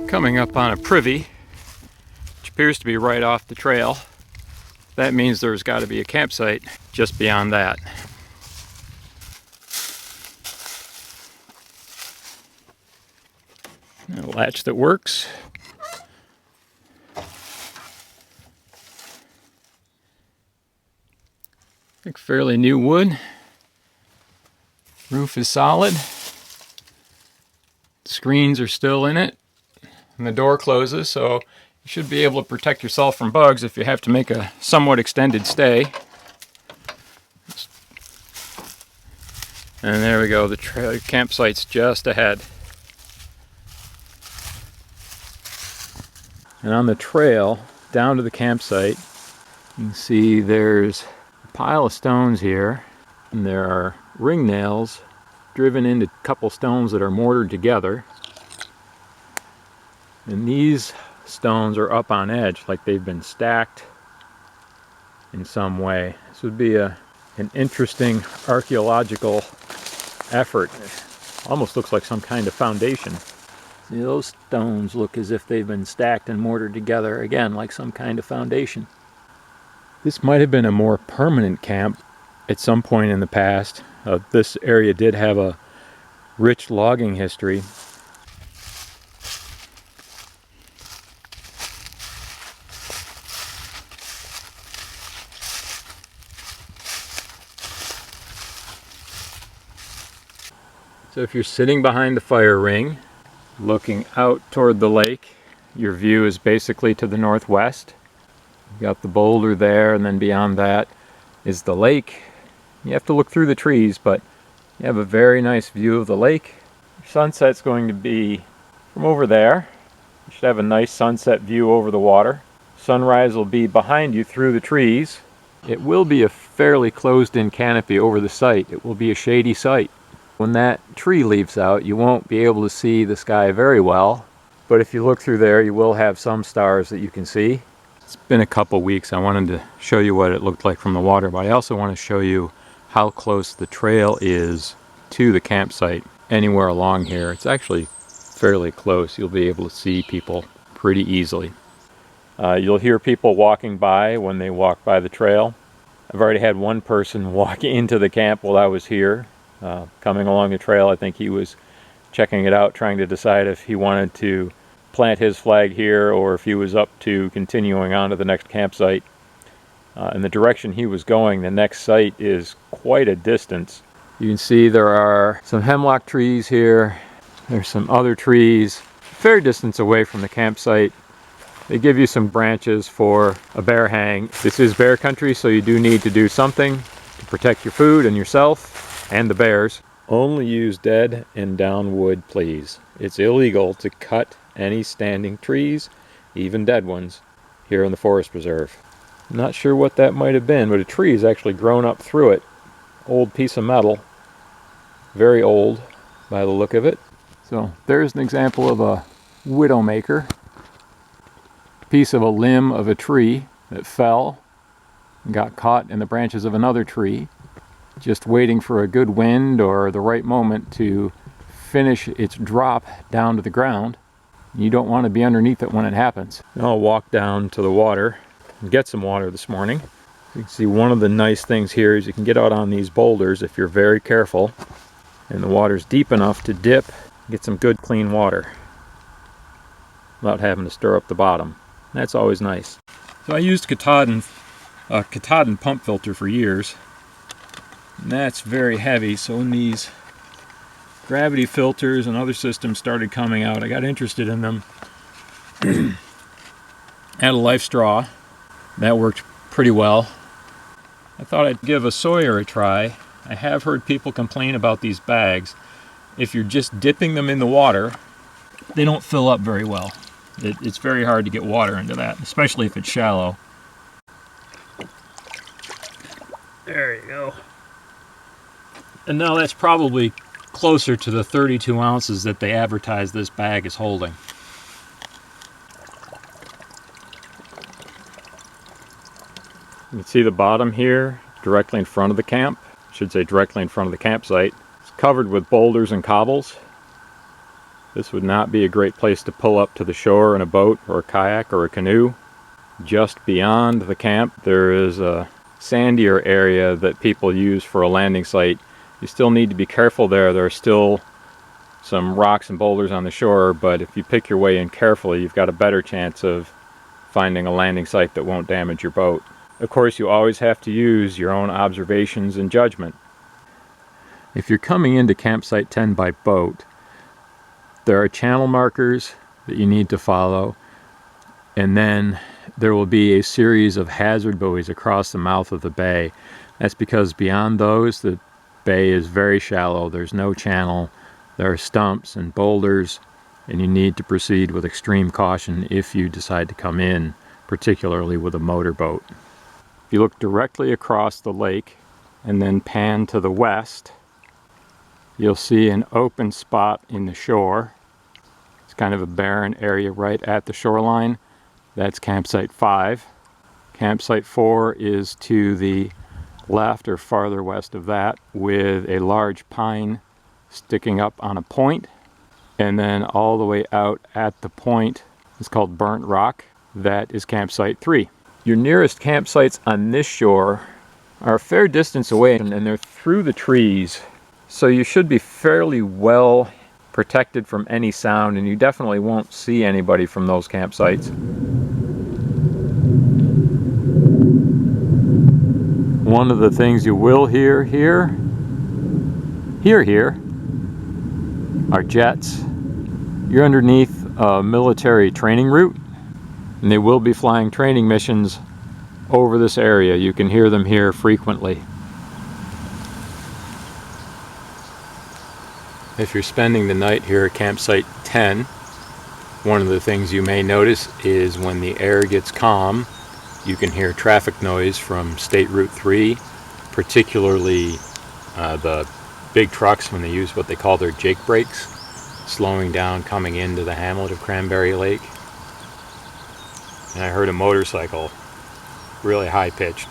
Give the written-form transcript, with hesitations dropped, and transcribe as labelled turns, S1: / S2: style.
S1: Coming up on a privy, which appears to be right off the trail. That means there's got to be a campsite just beyond that. A latch that works. I think fairly new wood. Roof is solid. Screens are still in it. And the door closes, so you should be able to protect yourself from bugs if you have to make a somewhat extended stay. And there we go, the campsite's just ahead. And on the trail down to the campsite, you can see there's a pile of stones here, and there are ring nails driven into a couple stones that are mortared together. And these stones are up on edge, like they've been stacked in some way. This would be an interesting archaeological effort. It almost looks like some kind of foundation. See, those stones look as if they've been stacked and mortared together, again, like some kind of foundation. This might have been a more permanent camp at some point in the past. This area did have a rich logging history. So if you're sitting behind the fire ring, looking out toward the lake, your view is basically to the northwest. You've got the boulder there, and then beyond that is the lake. You have to look through the trees, but you have a very nice view of the lake. Your sunset's going to be from over there. You should have a nice sunset view over the water. Sunrise will be behind you through the trees. It will be a fairly closed-in canopy over the site. It will be a shady site. When that tree leaves out, you won't be able to see the sky very well, but if you look through there, you will have some stars that you can see. It's been a couple weeks. I wanted to show you what it looked like from the water, but I also want to show you how close the trail is to the campsite anywhere along here. It's actually fairly close. You'll be able to see people pretty easily. You'll hear people walking by when they walk by the trail. I've already had one person walk into the camp while I was here. Coming along the trail, I think he was checking it out, trying to decide if he wanted to plant his flag here or if he was up to continuing on to the next campsite. In the direction he was going, the next site is quite a distance. You can see there are some hemlock trees here. There's some other trees a fair distance away from the campsite. They give you some branches for a bear hang. This is bear country, so you do need to do something to protect your food and yourself and the bears. Only use dead and down wood, please. It's illegal to cut any standing trees, even dead ones, here in the Forest Preserve. I'm not sure what that might have been, but a tree has actually grown up through it. Old piece of metal. Very old by the look of it. So there's an example of a widowmaker. Piece of a limb of a tree that fell and got caught in the branches of another tree, just waiting for a good wind or the right moment to finish its drop down to the ground. You don't want to be underneath it when it happens. I'll walk down to the water and get some water this morning. You can see one of the nice things here is you can get out on these boulders if you're very careful, and the water's deep enough to dip, get some good clean water without having to stir up the bottom. That's always nice. So I used Katahdin pump filter for years. And that's very heavy, so when these gravity filters and other systems started coming out, I got interested in them. Had a life straw. That worked pretty well. I thought I'd give a Sawyer a try. I have heard people complain about these bags. If you're just dipping them in the water, they don't fill up very well. It's very hard to get water into that, especially if it's shallow. There you go. And now that's probably closer to the 32 ounces that they advertise this bag is holding. You can see the bottom here, directly in front of the camp. I should say directly in front of the campsite. It's covered with boulders and cobbles. This would not be a great place to pull up to the shore in a boat or a kayak or a canoe. Just beyond the camp there is a sandier area that people use for a landing site. You still need to be careful there. There are still some rocks and boulders on the shore, but if you pick your way in carefully, you've got a better chance of finding a landing site that won't damage your boat. Of course, you always have to use your own observations and judgment. If you're coming into campsite 10 by boat, there are channel markers that you need to follow, and then there will be a series of hazard buoys across the mouth of the bay. That's because beyond those, the bay is very shallow. There's no channel. There are stumps and boulders, and you need to proceed with extreme caution if you decide to come in, particularly with a motorboat. If you look directly across the lake and then pan to the west, you'll see an open spot in the shore. It's kind of a barren area right at the shoreline. That's campsite 5. Campsite 4 is to the left or farther west of that, with a large pine sticking up on a point. And then all the way out at the point is called Burnt Rock. That is campsite 3. Your nearest campsites on this shore are a fair distance away, and they're through the trees. So you should be fairly well protected from any sound, and you definitely won't see anybody from those campsites. One of the things you will hear here are jets. You're underneath a military training route, and they will be flying training missions over this area. You can hear them here frequently. If you're spending the night here at campsite 10, one of the things you may notice is when the air gets calm, you can hear traffic noise from State Route 3, particularly the big trucks when they use what they call their Jake brakes, slowing down coming into the hamlet of Cranberry Lake. And I heard a motorcycle, really high-pitched,